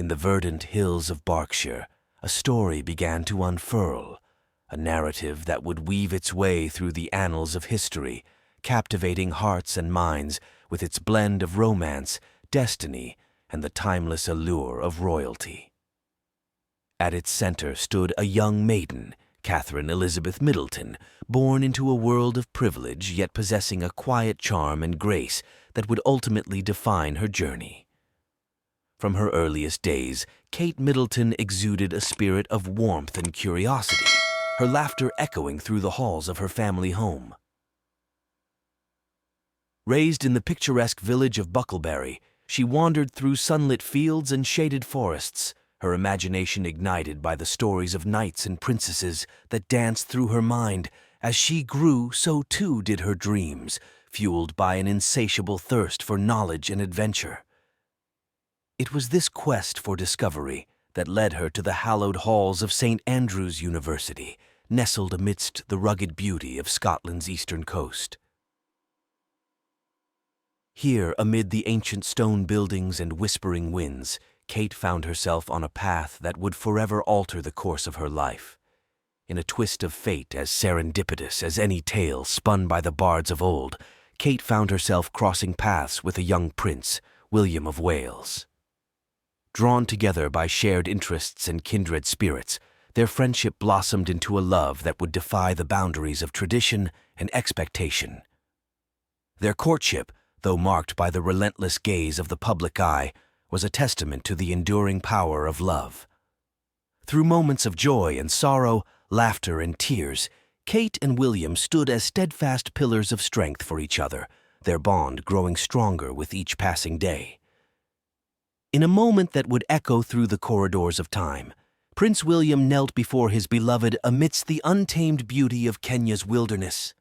In the verdant hills of Berkshire, a story began to unfurl, a narrative that would weave its way through the annals of history, captivating hearts and minds with its blend of romance, destiny, and the timeless allure of royalty. At its center stood a young maiden, Catherine Elizabeth Middleton, born into a world of privilege yet possessing a quiet charm and grace that would ultimately define her journey. From her earliest days, Kate Middleton exuded a spirit of warmth and curiosity, her laughter echoing through the halls of her family home. Raised in the picturesque village of Bucklebury, she wandered through sunlit fields and shaded forests, her imagination ignited by the stories of knights and princesses that danced through her mind. As she grew, so too did her dreams, fueled by an insatiable thirst for knowledge and adventure. It was this quest for discovery that led her to the hallowed halls of St. Andrew's University, nestled amidst the rugged beauty of Scotland's eastern coast. Here, amid the ancient stone buildings and whispering winds, Kate found herself on a path that would forever alter the course of her life. In a twist of fate as serendipitous as any tale spun by the bards of old, Kate found herself crossing paths with a young prince, William of Wales. Drawn together by shared interests and kindred spirits, their friendship blossomed into a love that would defy the boundaries of tradition and expectation. Their courtship, though marked by the relentless gaze of the public eye, was a testament to the enduring power of love. Through moments of joy and sorrow, laughter and tears, Kate and William stood as steadfast pillars of strength for each other, their bond growing stronger with each passing day. In a moment that would echo through the corridors of time, Prince William knelt before his beloved amidst the untamed beauty of Kenya's wilderness.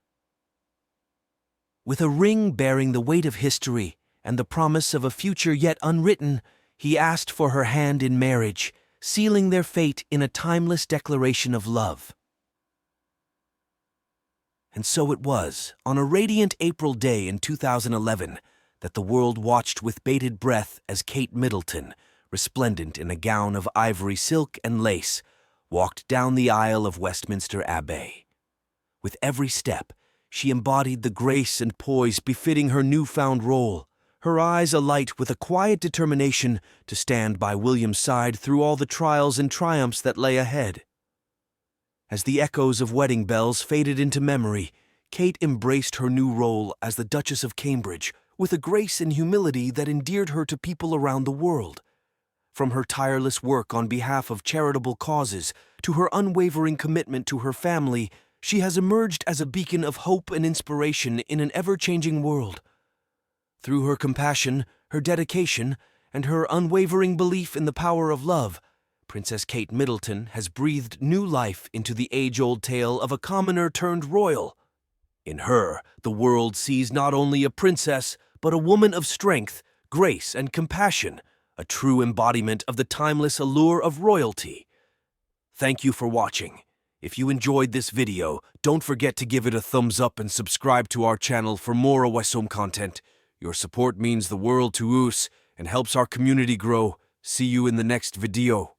With a ring bearing the weight of history and the promise of a future yet unwritten, he asked for her hand in marriage, sealing their fate in a timeless declaration of love. And so it was, on a radiant April day in 2011, that the world watched with bated breath as Kate Middleton, resplendent in a gown of ivory silk and lace, walked down the aisle of Westminster Abbey. With every step, she embodied the grace and poise befitting her newfound role, her eyes alight with a quiet determination to stand by William's side through all the trials and triumphs that lay ahead. As the echoes of wedding bells faded into memory, Kate embraced her new role as the Duchess of Cambridge with a grace and humility that endeared her to people around the world. From her tireless work on behalf of charitable causes to her unwavering commitment to her family, she has emerged as a beacon of hope and inspiration in an ever-changing world. Through her compassion, her dedication, and her unwavering belief in the power of love, Princess Kate Middleton has breathed new life into the age-old tale of a commoner turned royal. In her, the world sees not only a princess, but a woman of strength, grace, and compassion, a true embodiment of the timeless allure of royalty. Thank you for watching. If you enjoyed this video, don't forget to give it a thumbs up and subscribe to our channel for more awesome content. Your support means the world to us and helps our community grow. See you in the next video.